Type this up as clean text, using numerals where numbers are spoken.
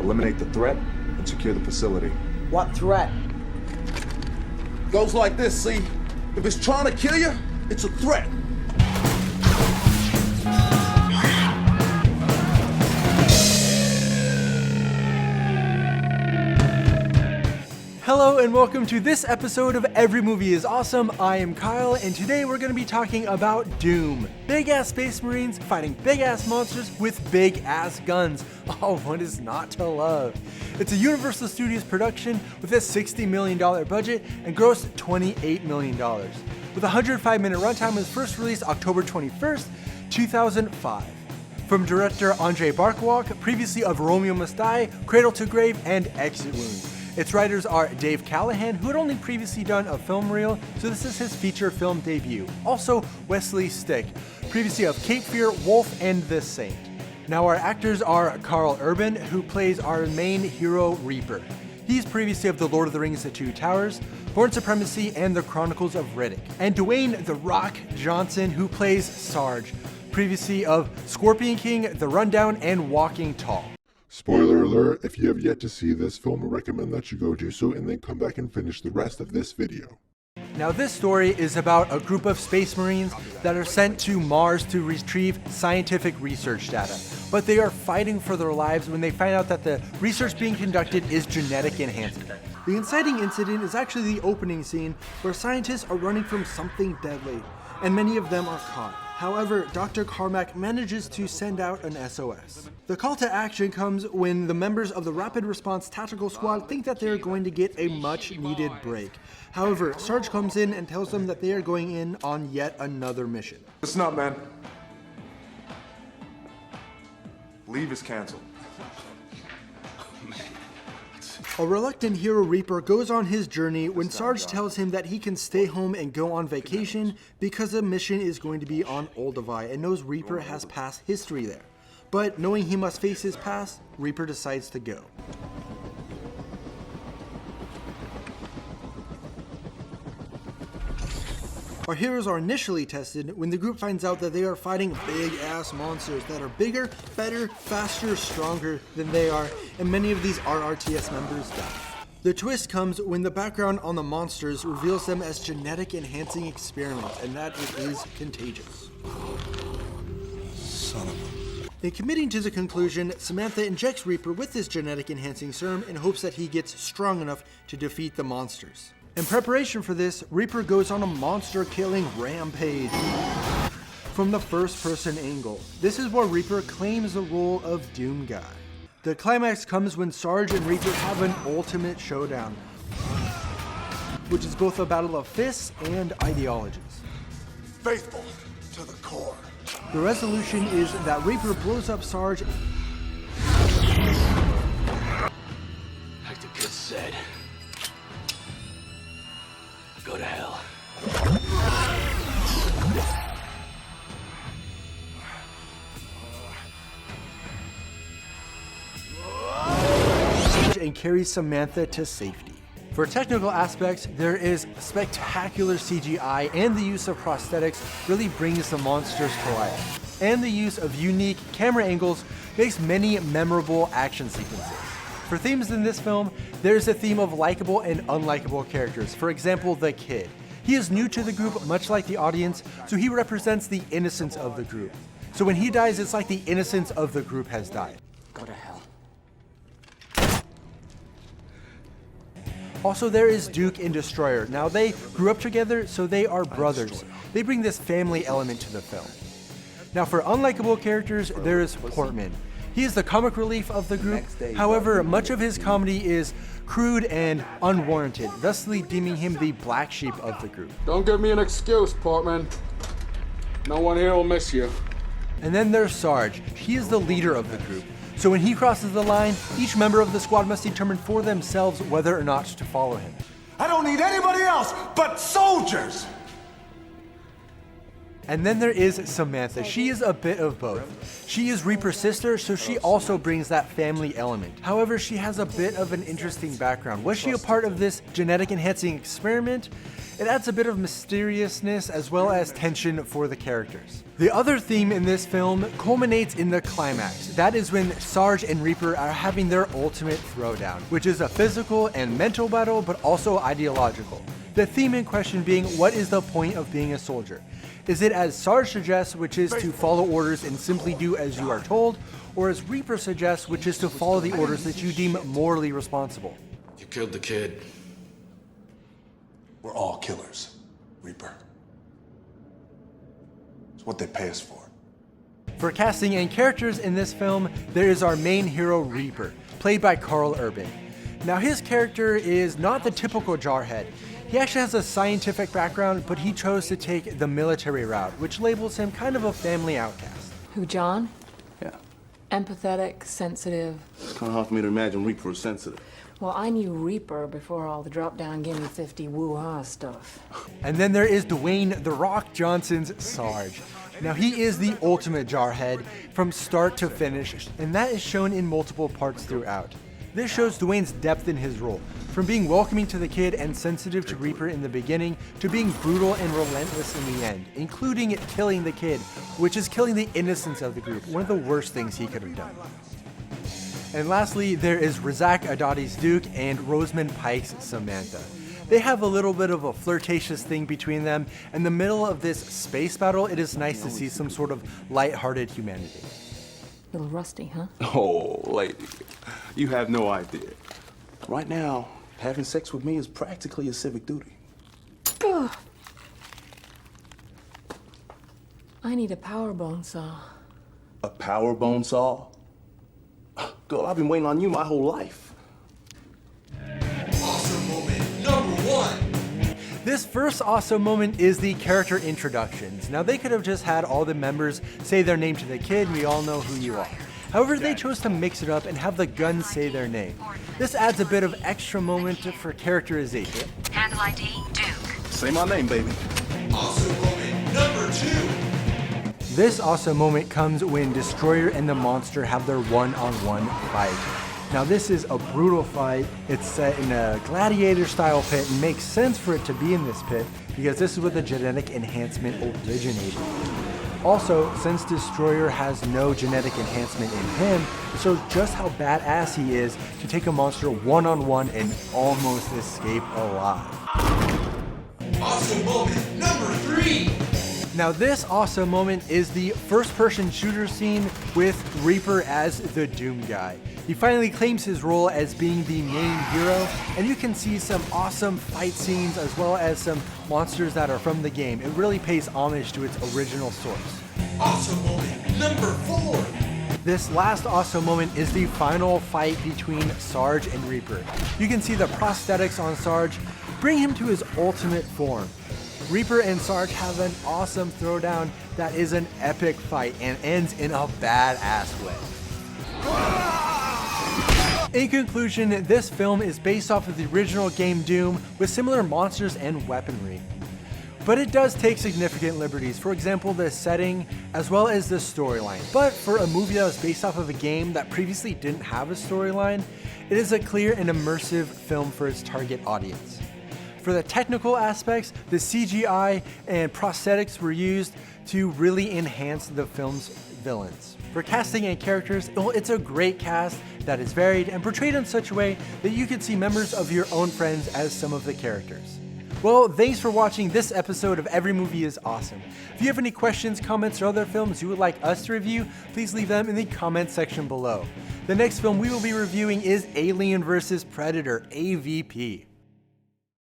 Eliminate the threat and secure the facility. What threat? Goes like this, see? If it's trying to kill you, it's a threat. Hello and welcome to this episode of Every Movie is Awesome. I am Kyle, and today we're going to be talking about Doom. Big-ass space marines fighting big-ass monsters with big-ass guns. Oh, what is not to love? It's a Universal Studios production with a $60 million budget and grossed $28 million. With a 105-minute runtime, it was first released October 21st, 2005. From director Andrei Barkowak, previously of Romeo Must Die, Cradle to Grave, and Exit Wounds. Its writers are Dave Callahan, who had only previously done a film reel, so this is his feature film debut. Also, Wesley Stick, previously of Cape Fear, Wolf, and The Saint. Now our actors are Karl Urban, who plays our main hero, Reaper. He's previously of The Lord of the Rings: The Two Towers, Bourne Supremacy, and The Chronicles of Riddick. And Dwayne "The Rock" Johnson, who plays Sarge, previously of Scorpion King, The Rundown, and Walking Tall. Spoiler alert, if you have yet to see this film, I recommend that you go do so and then come back and finish the rest of this video. Now this story is about a group of space marines that are sent to Mars to retrieve scientific research data. But they are fighting for their lives when they find out that the research being conducted is genetic enhancement. The inciting incident is actually the opening scene where scientists are running from something deadly, and many of them are caught. However, Dr. Carmack manages to send out an SOS. The call to action comes when the members of the Rapid Response Tactical Squad think that they are going to get a much-needed break. However, Sarge comes in and tells them that they are going in on yet another mission. Listen up, man. Leave is canceled. A reluctant hero Reaper goes on his journey when Sarge tells him that he can stay home and go on vacation because the mission is going to be on Olduvai and knows Reaper has past history there. But knowing he must face his past, Reaper decides to go. Our heroes are initially tested when the group finds out that they are fighting big-ass monsters that are bigger, better, faster, stronger than they are, and many of these RRTS members die. The twist comes when the background on the monsters reveals them as genetic enhancing experiments, and that it is contagious. Son of a... In committing to the conclusion, Samantha injects Reaper with this genetic enhancing serum in hopes that he gets strong enough to defeat the monsters. In preparation for this, Reaper goes on a monster-killing rampage from the first-person angle. This is where Reaper claims the role of Doom Guy. The climax comes when Sarge and Reaper have an ultimate showdown, which is both a battle of fists and ideologies. Faithful to the core. The resolution is that Reaper blows up Sarge. Like the kid said, go to hell. And carries Samantha to safety. For technical aspects, there is spectacular CGI, and the use of prosthetics really brings the monsters to life. And the use of unique camera angles makes many memorable action sequences. For themes in this film, there's a theme of likable and unlikable characters. For example, the kid. He is new to the group, much like the audience, so he represents the innocence of the group. So when he dies, it's like the innocence of the group has died. Go to hell. Also, there is Duke and Destroyer. Now, they grew up together, so they are brothers. They bring this family element to the film. Now, for unlikable characters, there is Portman. He is the comic relief of the group. However, much of his comedy is crude and unwarranted, thusly deeming him the black sheep of the group. Don't give me an excuse, Portman. No one here will miss you. And then there's Sarge. He is the leader of the group. So when he crosses the line, each member of the squad must determine for themselves whether or not to follow him. I don't need anybody else but soldiers! And then there is Samantha. She is a bit of both. She is Reaper's sister, so she also brings that family element. However, she has a bit of an interesting background. Was she a part of this genetic enhancing experiment? It adds a bit of mysteriousness as well as tension for the characters. The other theme in this film culminates in the climax. That is when Sarge and Reaper are having their ultimate throwdown, which is a physical and mental battle, but also ideological. The theme in question being, what is the point of being a soldier? Is it as Sarge suggests, which is to follow orders and simply do as you are told, or as Reaper suggests, which is to follow the orders that you deem morally responsible? You killed the kid. We're all killers, Reaper. It's what they pay us for. For casting and characters in this film, there is our main hero Reaper, played by Karl Urban. Now his character is not the typical jarhead. He actually has a scientific background, but he chose to take the military route, which labels him kind of a family outcast. Who, John? Yeah. Empathetic, sensitive. It's kind of hard for me to imagine Reaper was sensitive. Well, I knew Reaper before all the drop-down Gimme 50 woo-ha stuff. And then there is Dwayne "The Rock" Johnson's Sarge. Now he is the ultimate jarhead from start to finish, and that is shown in multiple parts throughout. This shows Dwayne's depth in his role, from being welcoming to the kid and sensitive to Reaper in the beginning, to being brutal and relentless in the end, including killing the kid, which is killing the innocence of the group, one of the worst things he could have done. And lastly, there is Razak Adadi's Duke and Rosamund Pike's Samantha. They have a little bit of a flirtatious thing between them. In the middle of this space battle, it is nice to see some sort of light-hearted humanity. Little rusty, huh? Oh, lady, you have no idea. Right now, having sex with me is practically a civic duty. Ugh. I need a power bone saw. A power bone saw? Girl, I've been waiting on you my whole life. Awesome moment number one. This first awesome moment is the character introductions. Now they could have just had all the members say their name to the kid, and we all know who you are. However, they chose to mix it up and have the guns say their name. This adds a bit of extra moment for characterization. Handle ID, Duke. Say my name, baby. Awesome moment number two. This awesome moment comes when Destroyer and the monster have their one-on-one fight. Now this is a brutal fight. It's set in a gladiator-style pit and makes sense for it to be in this pit because this is where the genetic enhancement originated. Also, since Destroyer has no genetic enhancement in him, it shows just how badass he is to take a monster one-on-one and almost escape alive. Awesome moment number three. Now this awesome moment is the first-person shooter scene with Reaper as the Doom guy. He finally claims his role as being the main hero, and you can see some awesome fight scenes as well as some monsters that are from the game. It really pays homage to its original source. Awesome moment number four. This last awesome moment is the final fight between Sarge and Reaper. You can see the prosthetics on Sarge bring him to his ultimate form. Reaper and Sarge have an awesome throwdown that is an epic fight and ends in a badass way. In conclusion, this film is based off of the original game Doom with similar monsters and weaponry. But it does take significant liberties, for example the setting as well as the storyline. But for a movie that was based off of a game that previously didn't have a storyline, it is a clear and immersive film for its target audience. For the technical aspects, the CGI and prosthetics were used to really enhance the film's villains. For casting and characters, well, it's a great cast that is varied and portrayed in such a way that you can see members of your own friends as some of the characters. Well, thanks for watching this episode of Every Movie is Awesome. If you have any questions, comments, or other films you would like us to review, please leave them in the comments section below. The next film we will be reviewing is Alien vs. Predator, AVP.